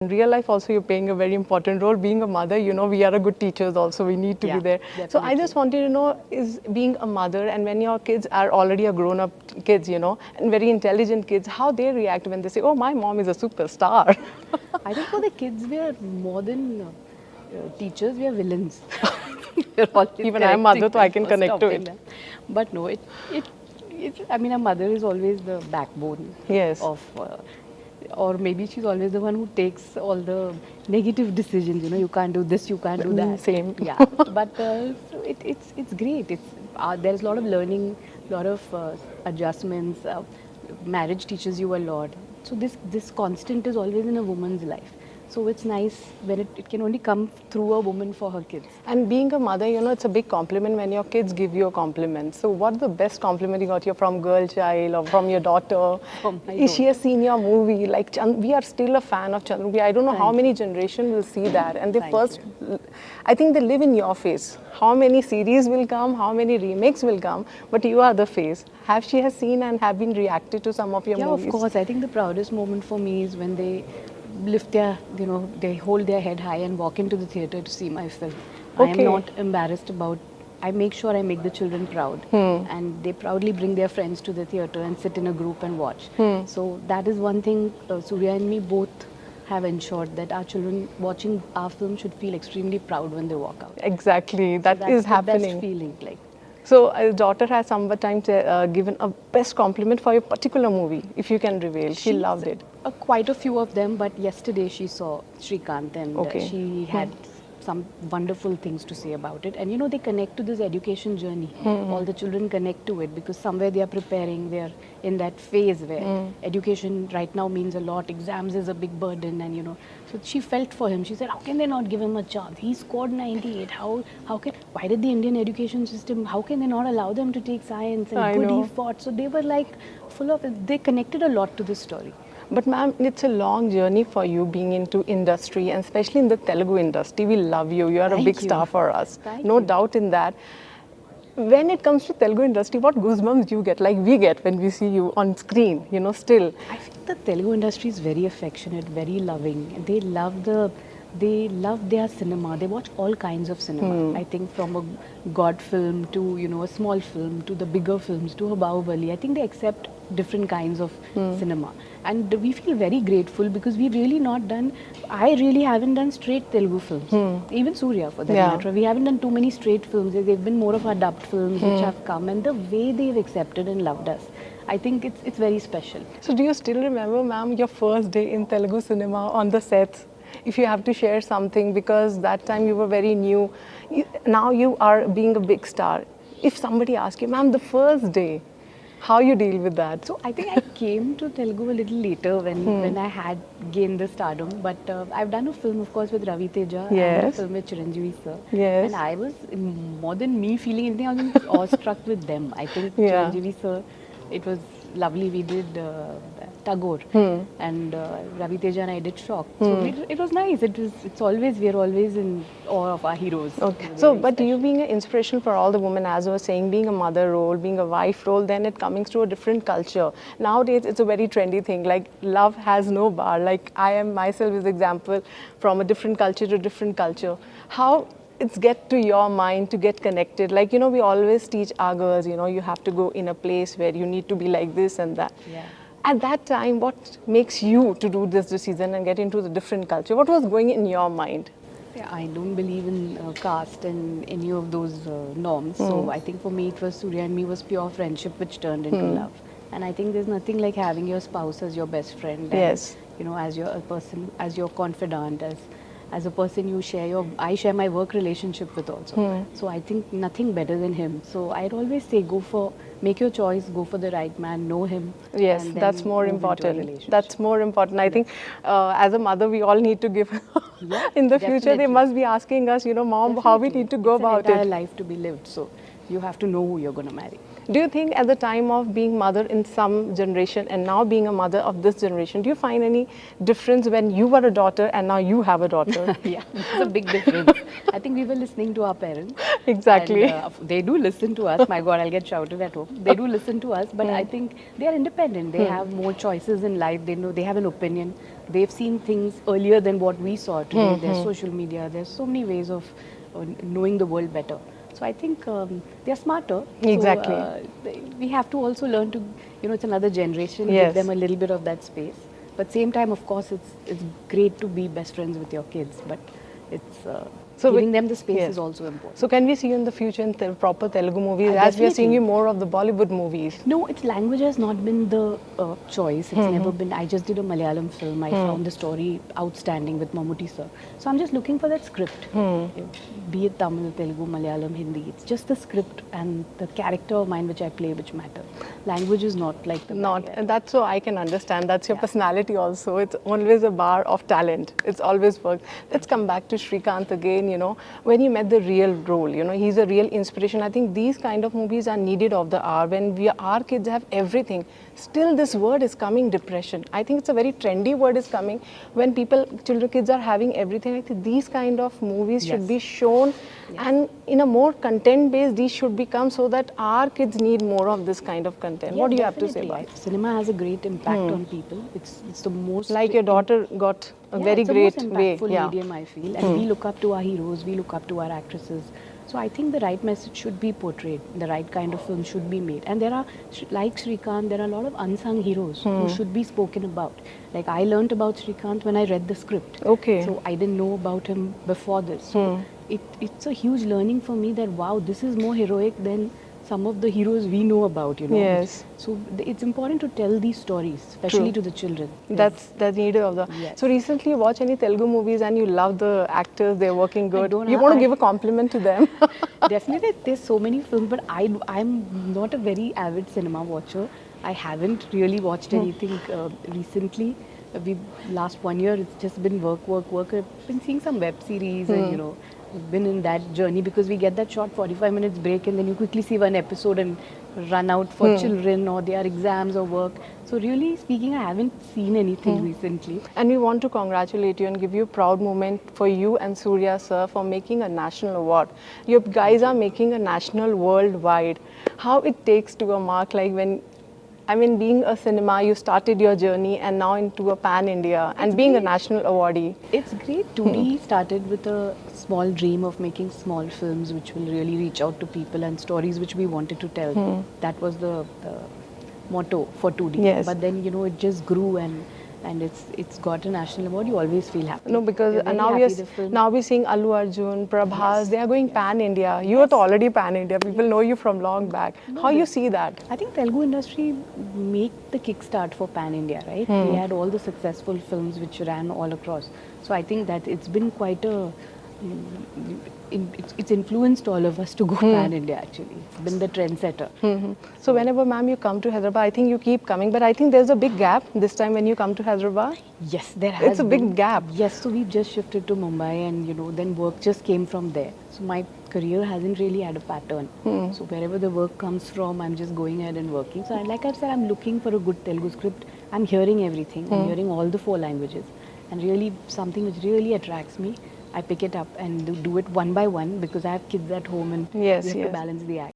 In real life also, you're playing a very important role. Being a mother, we are a good teachers also. We need to be there. Definitely. So I just wanted to know, is being a mother and when your kids are already a grown-up kids, and very intelligent kids, how they react when they say, oh, my mom is a superstar. I think for the kids, we are more than teachers, we are villains. We're always Even I'm mother, so I can correcting them or connect to stopping it. them. But no, I mean, a mother is always the backbone Yes. of, or maybe she's always the one who takes all the negative decisions. You can't do this, you can't do that. Same. Yeah, but so it's great. There's a lot of learning, a lot of adjustments. Marriage teaches you a lot. So this constant is always in a woman's life. So it's nice when it can only come through a woman for her kids. And being a mother, it's a big compliment when your kids give you a compliment. So what's the best compliment you got from girl child or from your daughter? From my Is she a senior movie? Like, we are still a fan of Chandru. I don't know how many generations will see that. And I think they live in your face. How many series will come, how many remakes will come, but you are the face. She has seen and have been reacted to some of your movies? Yeah, of course. I think the proudest moment for me is when they lift they hold their head high and walk into the theatre to see my film. I am not embarrassed I make sure I make the children proud. And they proudly bring their friends to the theatre and sit in a group and watch. So that is one thing Surya and me both have ensured, that our children watching our film should feel extremely proud when they walk out. Exactly, That's is the happening. best feeling. Like. So, your daughter has sometimes given a best compliment for your particular movie, if you can reveal. She loved it. Quite a few of them, but yesterday she saw Shrikant and she had some wonderful things to say about it. And they connect to this education journey. All the children connect to it because somewhere they are preparing, they are in that phase where education right now means a lot. Exams is a big burden, and so she felt for him. She said, how can they not give him a chance? He scored 98. Why did the Indian education system, how can they not allow them to take science? And he fought. So they were like full of it. They connected a lot to this story. But ma'am, it's a long journey for you being into industry, and especially in the Telugu industry. We love you. You are a big star for us. No doubt in that. When it comes to Telugu industry, what goosebumps do you get, like we get when we see you on screen, still? I think the Telugu industry is very affectionate, very loving. They love their cinema. They watch all kinds of cinema. I think from a God film to a small film to the bigger films to a Bahubali. I think they accept different kinds of cinema, and we feel very grateful because we've really not done. I really haven't done straight Telugu films. Even Surya, for that matter, we haven't done too many straight films. They've been more of our dubbed films which have come, and the way they've accepted and loved us, I think it's very special. So, do you still remember, ma'am, your first day in Telugu cinema on the sets? If you have to share something, because that time you were very new, now you are being a big star. If somebody asks you, ma'am, the first day, how you deal with that? So I think I came to Telugu a little later when I had gained the stardom. But I've done a film, of course, with Ravi Teja and a film with Chiranjeevi sir. Yes. And I was, more than me feeling anything, I was awestruck with them. I think Chiranjeevi sir, it was lovely. We did Tagore and Ravi Teja and I did Shock. So it was nice. We're always in awe of our heroes. Okay. So, but you being an inspiration for all the women, as I was saying, being a mother role, being a wife role, then it coming to a different culture. Nowadays, it's a very trendy thing. Like, love has no bar. Like, I am myself is example from a different culture to different culture. How it's get to your mind to get connected. Like, we always teach our girls, you have to go in a place where you need to be like this and that. Yeah. At that time, what makes you to do this decision and get into the different culture? What was going in your mind? Yeah, I don't believe in caste and any of those norms. So I think for me, it was Surya and me was pure friendship which turned into love. And I think there's nothing like having your spouse as your best friend. And, yes. As your person, as your confidant, as a person I share my work relationship with also. So I think nothing better than him. So I'd always say make your choice, go for the right man, know him. Yes, that's more important. That's more important. I think as a mother, we all need to give, in the future, they must be asking us, mom, how we need to go about it. It's an entire life to be lived. So you have to know who you're going to marry. Do you think at the time of being mother in some generation and now being a mother of this generation, do you find any difference when you were a daughter and now you have a daughter? Yeah, it's a big difference. I think we were listening to our parents. Exactly. And they do listen to us. My God, I'll get shouted at home. They do listen to us, but I think they are independent. They have more choices in life. They know they have an opinion. They've seen things earlier than what we saw today. There's social media. There's so many ways of knowing the world better. So I think they're smarter. Exactly. So, we have to also learn to, it's another generation. Yes. Give them a little bit of that space. But same time, of course, it's great to be best friends with your kids. But it's giving them the space is also important. So can we see you in the future in proper Telugu movies as we are Definitely. seeing you more of the Bollywood movies? No, its language has not been the choice. It's never been. I just did a Malayalam film. I found the story outstanding with Mammootty sir. So I'm just looking for that script. Be it Tamil, Telugu, Malayalam, Hindi. It's just the script and the character of mine which I play which matter. Language is not like the barrier. That's so I can understand. That's your personality also. It's always a bar of talent. It's always worked. Let's come back to Srikanth again. When you met the real role, he's a real inspiration. I think these kind of movies are needed of the hour when our kids have everything. Still, this word is coming, depression. I think it's a very trendy word is coming when kids are having everything. I think these kind of movies should be shown, and in a more content-based, these should become so that our kids need more of this kind of content. What do you have to say about it? Cinema has a great impact on people. It's the most like your daughter got a very great it's the most way. impactful medium, I feel, and we look up to our heroes, we look up to our actresses. So I think the right message should be portrayed, the right kind of film should be made. And there are, like Srikanth, there are a lot of unsung heroes who should be spoken about. Like I learnt about Srikanth when I read the script. Okay. So I didn't know about him before this. So it's a huge learning for me that wow, this is more heroic than some of the heroes we know about, Yes. So it's important to tell these stories, especially to the children. That's needed of the. Yes. So recently you watch any Telugu movies and you love the actors, they're working good. don't You know, want to give a compliment to them? Definitely, there's so many films, but I'm not a very avid cinema watcher. I haven't really watched anything recently. Last 1 year, it's just been work. I've been seeing some web series and been in that journey because we get that short 45 minutes break and then you quickly see one episode and run out for children or their exams or work. So really speaking, I haven't seen anything recently. And we want to congratulate you and give you a proud moment for you and Surya sir for making a national award. You guys are making a national worldwide. How it takes to a mark like when being a cinema, you started your journey and now into a pan-India and being a national awardee. It's great. 2D started with a small dream of making small films which will really reach out to people and stories which we wanted to tell. That was the motto for 2D. Yes. But then, it just grew and it's got a national award. You always feel happy. No, because You're very now happy we're seeing Allu Arjun, Prabhas, they are going pan-India. You are already pan-India. People know you from long back. How you see that? I think Telugu industry make the kickstart for pan-India, right? We had all the successful films which ran all across. So I think that it's been quite a... It's influenced all of us to go pan-India actually. It's been the trendsetter. So whenever ma'am you come to Hyderabad, I think you keep coming, but I think there's a big gap this time when you come to Hyderabad. Yes, there has It's a big gap. Yes, so we've just shifted to Mumbai and then work just came from there. So my career hasn't really had a pattern. So wherever the work comes from, I'm just going ahead and working. So like I've said, I'm looking for a good Telugu script. I'm hearing everything. I'm hearing all the 4 languages. And really something which really attracts me, I pick it up and do it one by one because I have kids at home and we have to balance the act.